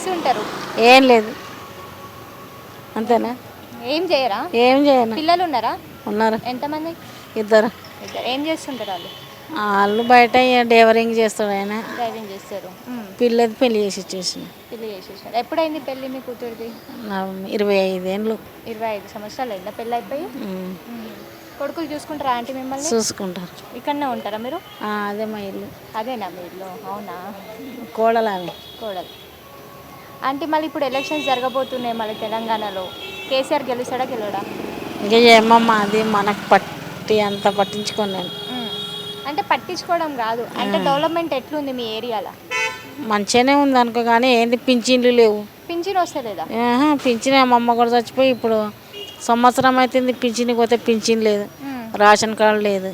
చేస్తుంటారు? ఏం లేదు, అంతేనా. ఏం చేయరా? ఏం చేయను. పిల్లలు ఉన్నారా? ఉన్నారు, ఎంతమంది? ఇద్దరు. ఇద్దరు. ఏం చేస్తుంటారు వాళ్ళు? వాళ్ళు బయట డెవరింగ్ చేస్తాడు ఆయన. డ్రైవింగ్ చేస్తారు. పిల్లది పెళ్లి చేసి ఇచ్చేసిన. పెళ్లి చేసేసారు. ఎప్పుడైంది పెళ్లి మీ కూతురిది? 25 ఏళ్ళు. 25 సంవత్సరాలు అయిందా పెళ్ళి అయిపోయి? కొడుకులు చూసుకుంటారా ఆంటీ మిమ్మల్ని? చూసుకుంటారు. ఇక్కడనే ఉంటారా మీరు? అదే మా ఇల్లు. అదేనా మీ ఇల్లు? అవునా. కోడలు ఆమె. కోడలు. ఆంటీ మళ్ళీ ఇప్పుడు ఎలక్షన్స్ జరగబోతున్నాయి మళ్ళీ తెలంగాణలో. కేసీఆర్ గెలుస్తాడా గెలవడా? ఇంకా ఏమమ్మా అది మనకు అంత పట్టించుకోను నేను. అంటే పట్టించుకోవడం కాదు, అంటే డెవలప్మెంట్ ఎట్లుంది మీ ఏరియాలో? మంచిగానే ఉంది అనుకో, కానీ ఏంది పింఛన్లు లేవు. పింఛన్ వస్తలేదా? పింఛన్ మా అమ్మ కూడా చచ్చిపోయి ఇప్పుడు సంవత్సరం అవుతుంది. పింఛన్కి పోతే పింఛన్ లేదు, రేషన్ కార్డు లేదు,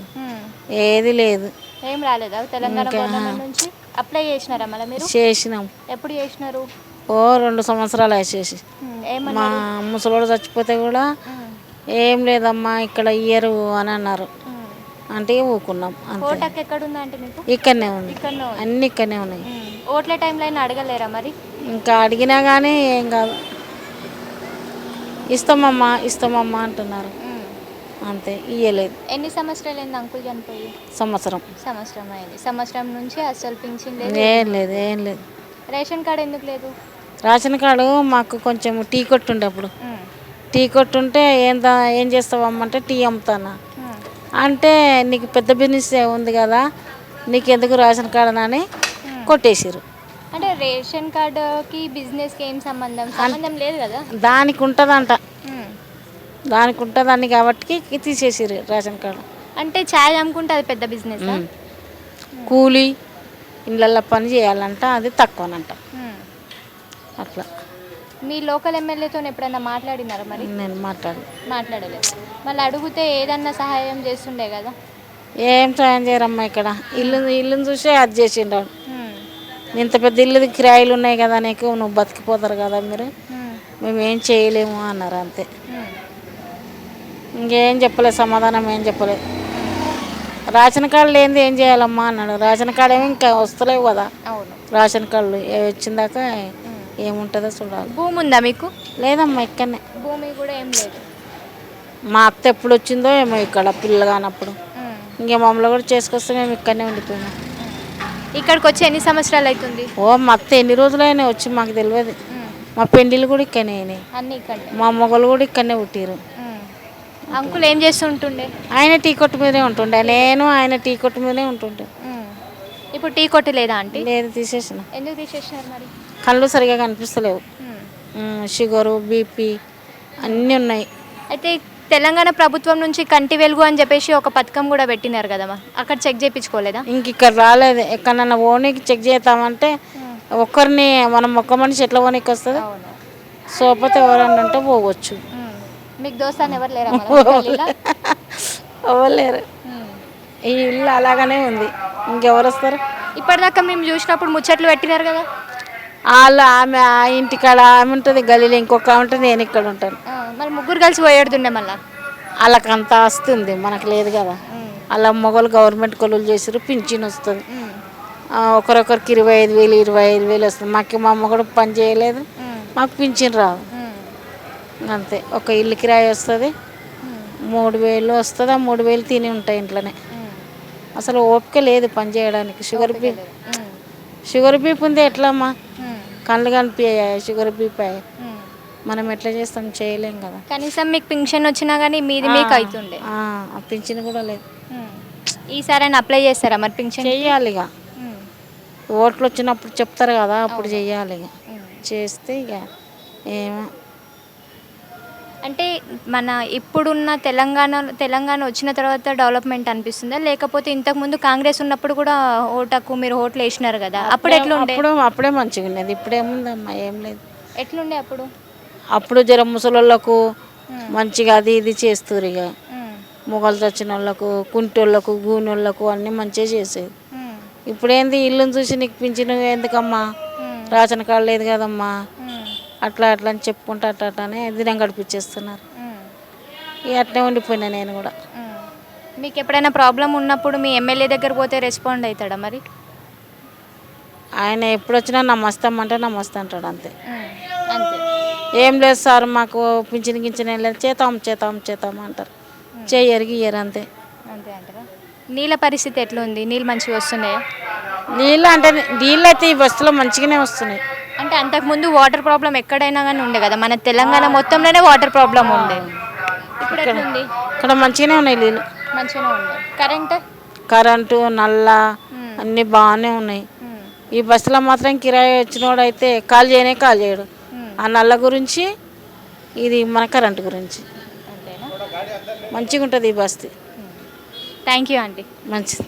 ఏది లేదు. ఏం రాలేదా తెలంగాణ గవర్నమెంట్ నుంచి? అప్లై చేసినారా మళ్ళీ మీరు? చేసినాం. ఎప్పుడు చేసినారు? 2 సంవత్సరాలు వేసేసి. మా ముసలోడు చచ్చిపోతే కూడా ఏం లేదమ్మా ఇక్కడ ఇయ్యరు అని అన్నారు. అంటే ఊకున్నాం. ఓటక్ ఎక్కడ ఉందా అంటే మీకు? ఇక్కడనే ఉంది, అన్నీ ఇక్కడనే ఉన్నాయి. ఓట్ల టైంలో అయినా అడగలేరా మరి? ఇంకా అడిగినా కానీ ఏం కాదు, ఇస్తామమ్మా ఇస్తామమ్మా అంటున్నారు, అంతే. ఇయ్యలేదు. ఎన్ని సంవత్సరాలు అయింది అంకుల్ చనిపోయి? సంవత్సరం అయింది. సంవత్సరం నుంచి అసలు పింఛన్ లేదు? ఏం లేదు, ఏం లేదు. రేషన్ కార్డు ఎందుకు లేదు? రేషన్ కార్డు మాకు కొంచెం టీ కొట్టు ఉండే, అప్పుడు టీ కొట్టు ఉంటే ఏం చేస్తావమ్మంటే టీ అమ్ముతానా అంటే, నీకు పెద్ద బిజినెస్ ఉంది కదా, నీకు ఎందుకు రేషన్ కార్డు అని కొట్టేసారు. అంటే రేషన్ కార్డుకి బిజినెస్కి ఏం సంబంధం లేదు కదా. దానికి ఉంటుందంట, దానికి ఉంటుందని కాబట్టి తీసేసారు రేషన్ కార్డు. అంటే ఛాయ్ అమ్ముకుంటే అది పెద్ద బిజినెస్? కూలీ ఇళ్ళల్లో పని చేయాలంట, అది తక్కువనంట. అట్లా. మీ లోకల్ ఎమ్మెల్యేతో ఎప్పుడైనా మాట్లాడినారా మరి? నేను మాట్లాడలేదు. మళ్ళీ అడిగితే ఏదన్నా సహాయం చేస్తుండే కదా. ఏం సాయం చేయరమ్మా ఇక్కడ. ఇల్లుని చూసే అది చేసిండు. ఇంత పెద్ద ఇల్లు కిరాయిలు ఉన్నాయి కదా నీకు, నువ్వు బతికిపోతారు కదా మీరు, మేమేం చేయలేము అన్నారు, అంతే. ఇంకేం చెప్పలేదు, సమాధానం ఏం చెప్పలేదు. రేషన్ కార్డు లేనిది ఏం చేయాలమ్మా అన్నాడు. రేషన్ కార్డు ఏమో ఇంకా వస్తలేవు కదా. రేషన్ కార్డులు వచ్చిందాక ఏముంటుందో చూడాలి. భూమి ఉందా మీకు? లేదమ్మా, ఇక్కడనే. భూమి కూడా ఏం లేదు. మా అత్త ఎప్పుడు వచ్చిందో ఏమో ఇక్కడ పిల్లలు కానప్పుడు. ఇంకే మమ్మల్ని కూడా చేసుకొస్తే మేము ఇక్కడనే ఉండిపోయినాం. ఇక్కడికి వచ్చి ఎన్ని సంవత్సరాలు అవుతుంది? మా అత్త ఎన్ని రోజులైనా వచ్చి మాకు తెలియదు. మా పెండిలు కూడా ఇక్కడనే అయినాయి, మా మొగలు కూడా ఇక్కడనే పుట్టిరు. అంకుల్ ఏం చేస్తుంటుండే? ఆయన టీ కొట్టు మీదే ఉంటుండే, నేను ఆయన టీ కొట్టు మీదే ఉంటుండే. ఇప్పుడు టీ కొట్టు లేదా ఆంటీ? లేదు, తీసేసిన. ఎందుకు తీసేసినారు మరి? కళ్ళు సరిగా కనిపిస్తలేవు, షుగరు, బీపీ అన్నీ ఉన్నాయి. అయితే తెలంగాణ ప్రభుత్వం నుంచి కంటి వెలుగు అని చెప్పేసి ఒక పథకం కూడా పెట్టినారు కదమ్మా, అక్కడ చెక్ చేయించుకోలేదా? ఇంక ఇక్కడ రాలేదు. ఎక్కడన్నా ఓనికి చెక్ చేద్దామంటే ఒక్కరిని మనం ఒక్క మనిషి ఎట్లా ఓనికి వస్తుంది? సోపతి ఎవరన్నా అంటే పోవచ్చు. మీకు దోస్తాను ఎవరు లేరా? ఎవరు లేరు, ఈ ఇల్లు అలాగనే ఉంది, ఇంకెవరు వస్తారు? ఇప్పటిదాకా మేము చూసినప్పుడు ముచ్చట్లు పెట్టినారు కదా. ఆమె ఆ ఇంటికాడ ఆమె ఉంటుంది, గలీలో ఇంకొక ఉంటుంది, నేను ఇక్కడ ఉంటాను. మరి ముగ్గురు కలిసి పోయేడుతుండే మళ్ళీ. వాళ్ళకి అంత వస్తుంది, మనకు లేదు కదా. అలా మొగలు గవర్నమెంట్ కొలువులు చేసారు, పింఛన్ వస్తుంది. ఒకరొకరికి 25,000 వస్తుంది. మా అమ్మ కూడా పని చేయలేదు, మాకు పింఛన్ రాదు, అంతే. ఒక ఇల్లు కిరాయి వస్తుంది, 3,000 వస్తుంది. ఆ 3,000 తిని ఉంటాయి ఇంట్లోనే. అసలు ఓపిక లేదు పని చేయడానికి. షుగర్ బీపీ ఉంది, ఎట్లమ్మా? కళ్ళు కనిపించాయి, షుగర్ బీపీ. మనం ఎట్లా చేస్తాం? చేయలేం కదా. కనీసం మీకు పింఛన్ వచ్చినా కానీ మీది మీకు అవుతుండే. ఆ పింఛన్ కూడా లేదు. ఈసారి అప్లై చేస్తారా మరి? పింఛన్ చెయ్యాలి ఇక, ఓట్లు వచ్చినప్పుడు చెప్తారు కదా, అప్పుడు చెయ్యాలి. ఇక చేస్తే ఇక ఏమో. అంటే మన ఇప్పుడున్న తెలంగాణ వచ్చిన తర్వాత డెవలప్మెంట్ అనిపిస్తుందా, లేకపోతే ఇంతకుముందు కాంగ్రెస్ ఉన్నప్పుడు కూడా ఓటకు మీరు ఓట్లు వేసినారు కదా, అప్పుడు ఎట్లుండే? అప్పుడే మంచిగా ఉండేది, ఇప్పుడేముందమ్మా, ఏం లేదు. ఎట్లుండే అప్పుడు జర ముసలోళ్ళకు మంచిగా అది ఇది చేస్తారు. ఇక మొగలు చచ్చిన వాళ్ళకు, కుంటోళ్ళకు, గూనోళ్ళకు అన్నీ మంచిగా చేసేది. ఇప్పుడేంది, ఇల్లుని చూసి నీకు పింఛను ఎందుకమ్మా, రేషన్ కార్డు లేదు కదమ్మా, అట్లా అట్లా అని చెప్పుకుంటా అట్లా దినం గడిపించేస్తున్నారు. ఇక అట్నే ఉండిపోయినా నేను కూడా. మీకు ఎప్పుడైనా ప్రాబ్లం ఉన్నప్పుడు మీ ఎమ్మెల్యే దగ్గర పోతే రెస్పాండ్ అవుతాడా మరి? ఆయన ఎప్పుడు వచ్చినా నమస్తామంటే నమస్తే అంటాడు అంతే. అంతే. ఏం లేదు సార్ మాకు పింఛన్ గించిన ఏం లేదు, చేతాం అంటారు. చెయ్యరు గియ్యరు అంతే. అంతే అంటారా? నీళ్ళ పరిస్థితి ఎట్లుంది? నీళ్ళు మంచిగా వస్తున్నాయా? నీళ్ళు అయితే ఈ బస్సులో మంచిగానే వస్తున్నాయి. అంటే అంతకుముందు వాటర్ ప్రాబ్లం ఎక్కడైనా కానీ ఉండే కదా, మన తెలంగాణ మొత్తంలోనే వాటర్ ప్రాబ్లం ఉండే. ఇప్పుడు ఎట్లుంది? ఇక్కడ మంచిగానే ఉన్నాయి నీళ్ళు. మంచిగానే ఉంది. కరెంటు నల్ల అన్నీ బాగానే ఉన్నాయి. ఈ బస్సులో మాత్రం కిరాయి వచ్చినోడు అయితే కాల్ చేయడు. ఆ నల్ల గురించి, ఇది మన కరెంటు గురించి. మంచిగా ఉంటుంది ఈ బస్తీ. Thank you aunty. మంచిది.